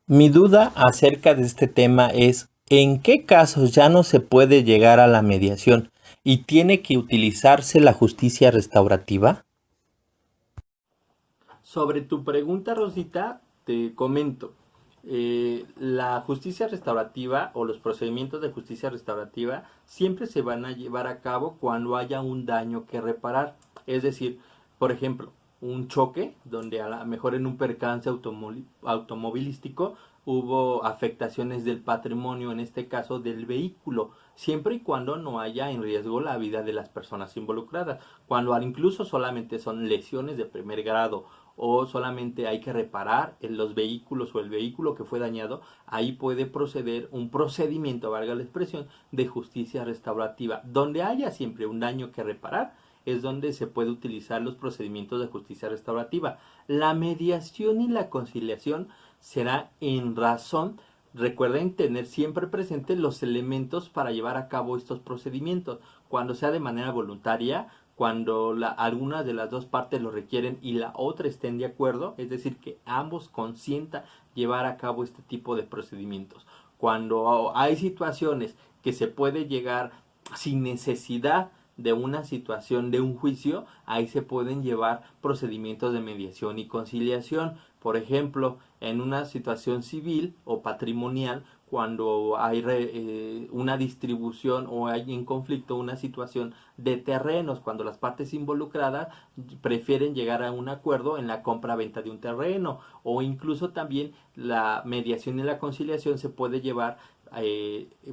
Mi duda acerca de este tema es, ¿en qué casos ya no se puede llegar a la mediación y tiene que utilizarse la justicia restaurativa? Sobre tu pregunta, Rosita, te comento. La justicia restaurativa o los procedimientos de justicia restaurativa siempre se van a llevar a cabo cuando haya un daño que reparar. Es decir, por ejemplo, un choque donde a lo mejor en un percance automovilístico hubo afectaciones del patrimonio, en este caso del vehículo, siempre y cuando no haya en riesgo la vida de las personas involucradas. Cuando incluso solamente son lesiones de primer grado o solamente hay que reparar en los vehículos o el vehículo que fue dañado, ahí puede proceder un procedimiento, valga la expresión, de justicia restaurativa. Donde haya siempre un daño que reparar, es donde se puede utilizar los procedimientos de justicia restaurativa. La mediación y la conciliación será en razón. Recuerden tener siempre presentes los elementos para llevar a cabo estos procedimientos. Cuando sea de manera voluntaria, cuando alguna de las dos partes lo requieren y la otra estén de acuerdo, es decir, que ambos consientan llevar a cabo este tipo de procedimientos. Cuando hay situaciones que se puede llegar sin necesidad de una situación de un juicio, ahí se pueden llevar procedimientos de mediación y conciliación. Por ejemplo, en una situación civil o patrimonial, cuando hay una distribución o hay en conflicto una situación de terrenos, cuando las partes involucradas prefieren llegar a un acuerdo en la compra-venta de un terreno, o incluso también la mediación y la conciliación se puede llevar,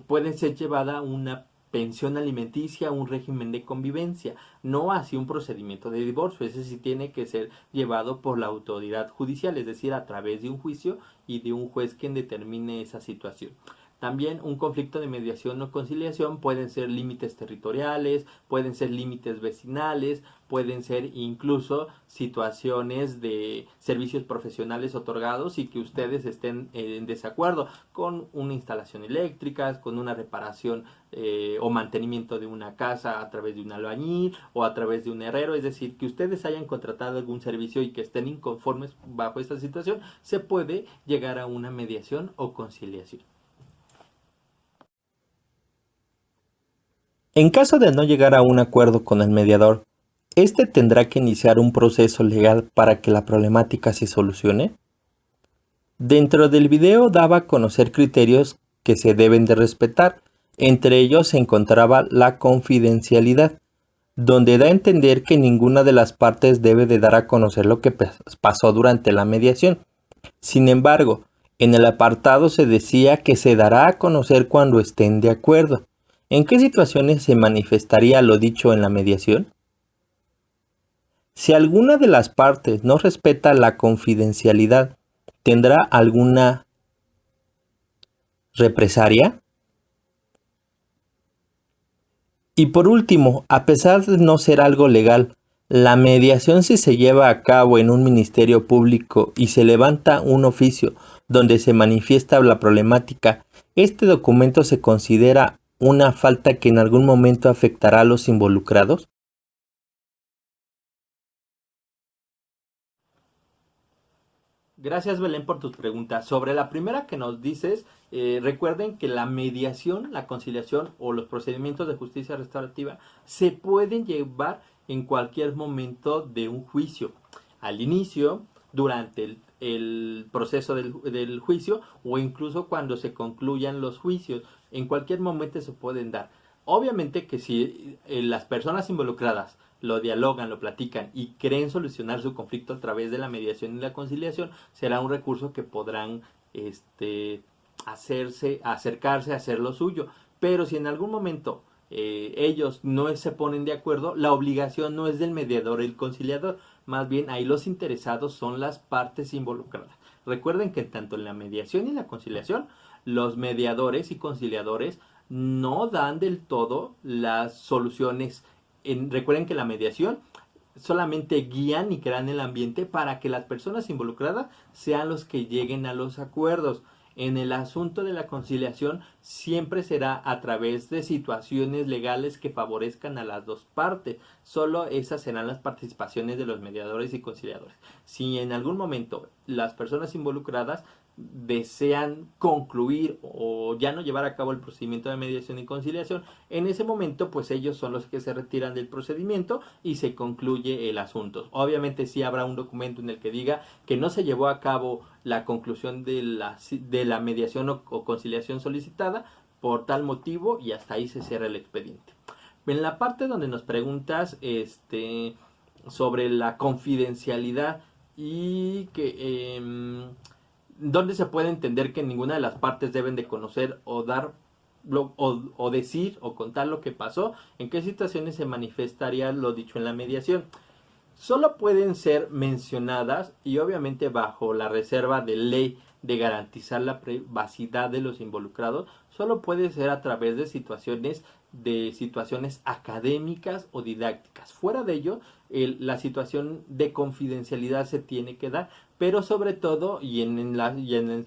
puede ser llevada a una pensión alimenticia, un régimen de convivencia, no así un procedimiento de divorcio. Ese sí tiene que ser llevado por la autoridad judicial, es decir, a través de un juicio y de un juez quien determine esa situación. También un conflicto de mediación o conciliación pueden ser límites territoriales, pueden ser límites vecinales, pueden ser incluso situaciones de servicios profesionales otorgados y que ustedes estén en desacuerdo con una instalación eléctrica, con una reparación o mantenimiento de una casa a través de un albañil o a través de un herrero, es decir, que ustedes hayan contratado algún servicio y que estén inconformes bajo esta situación, se puede llegar a una mediación o conciliación. En caso de no llegar a un acuerdo con el mediador, ¿éste tendrá que iniciar un proceso legal para que la problemática se solucione? Dentro del video daba a conocer criterios que se deben de respetar. Entre ellos se encontraba la confidencialidad, donde da a entender que ninguna de las partes debe de dar a conocer lo que pasó durante la mediación. Sin embargo, en el apartado se decía que se dará a conocer cuando estén de acuerdo. ¿En qué situaciones se manifestaría lo dicho en la mediación? Si alguna de las partes no respeta la confidencialidad, ¿tendrá alguna represalia? Y por último, a pesar de no ser algo legal, la mediación si se lleva a cabo en un ministerio público y se levanta un oficio donde se manifiesta la problemática, ¿este documento se considera una falta que en algún momento afectará a los involucrados? Gracias, Belén, por tus preguntas. Sobre la primera que nos dices, recuerden que la mediación, la conciliación o los procedimientos de justicia restaurativa se pueden llevar en cualquier momento de un juicio. Al inicio, durante el proceso del juicio o incluso cuando se concluyan los juicios. En cualquier momento se pueden dar. Obviamente que si las personas involucradas lo dialogan, lo platican y creen solucionar su conflicto a través de la mediación y la conciliación, será un recurso que podrán acercarse a hacer lo suyo. Pero si en algún momento ellos no se ponen de acuerdo, la obligación no es del mediador, el conciliador, más bien ahí los interesados son las partes involucradas. Recuerden que tanto en la mediación y la conciliación, los mediadores y conciliadores no dan del todo las soluciones. Recuerden que la mediación solamente guían y crean el ambiente para que las personas involucradas sean los que lleguen a los acuerdos. En el asunto de la conciliación siempre será a través de situaciones legales que favorezcan a las dos partes. Solo esas serán las participaciones de los mediadores y conciliadores. Si en algún momento las personas involucradas desean concluir o ya no llevar a cabo el procedimiento de mediación y conciliación, en ese momento pues ellos son los que se retiran del procedimiento y se concluye el asunto. Obviamente sí habrá un documento en el que diga que no se llevó a cabo la conclusión de la mediación o conciliación solicitada por tal motivo, y hasta ahí se cierra el expediente. En la parte donde nos preguntas sobre la confidencialidad y que ¿dónde se puede entender que ninguna de las partes deben de conocer o dar o decir o contar lo que pasó? ¿En qué situaciones se manifestaría lo dicho en la mediación? Solo pueden ser mencionadas, y obviamente bajo la reserva de ley de garantizar la privacidad de los involucrados, solo puede ser a través de situaciones académicas o didácticas. Fuera de ello, la situación de confidencialidad se tiene que dar, pero sobre todo, y en la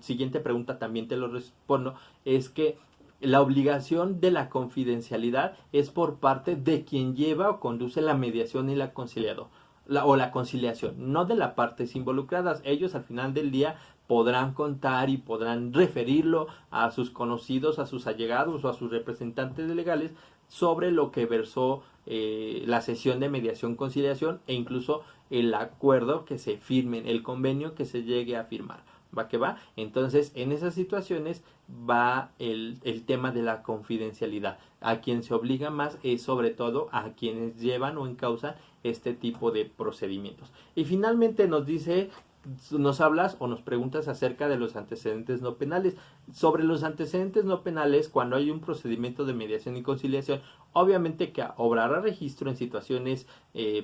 siguiente pregunta también te lo respondo, es que la obligación de la confidencialidad es por parte de quien lleva o conduce la mediación y la conciliación, la conciliación, no de las partes involucradas. Ellos al final del día podrán contar y podrán referirlo a sus conocidos, a sus allegados o a sus representantes legales sobre lo que versó la sesión de mediación-conciliación e incluso el acuerdo que se firme, el convenio que se llegue a firmar. ¿Va que va? Entonces, en esas situaciones va el tema de la confidencialidad. A quien se obliga más es sobre todo a quienes llevan o encausan este tipo de procedimientos. Y finalmente nos hablas o nos preguntas acerca de los antecedentes no penales. Sobre los antecedentes no penales, cuando hay un procedimiento de mediación y conciliación, obviamente que obrará registro en situaciones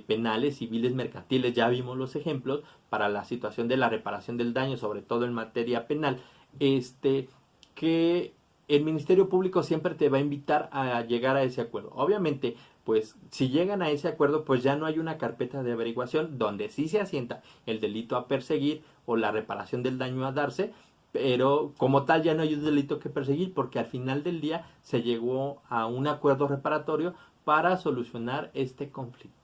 penales, civiles, mercantiles. Ya vimos los ejemplos para la situación de la reparación del daño, sobre todo en materia penal, que el Ministerio Público siempre te va a invitar a llegar a ese acuerdo. Obviamente, pues si llegan a ese acuerdo, pues ya no hay una carpeta de averiguación donde sí se asienta el delito a perseguir o la reparación del daño a darse, pero como tal ya no hay un delito que perseguir, porque al final del día se llegó a un acuerdo reparatorio para solucionar este conflicto.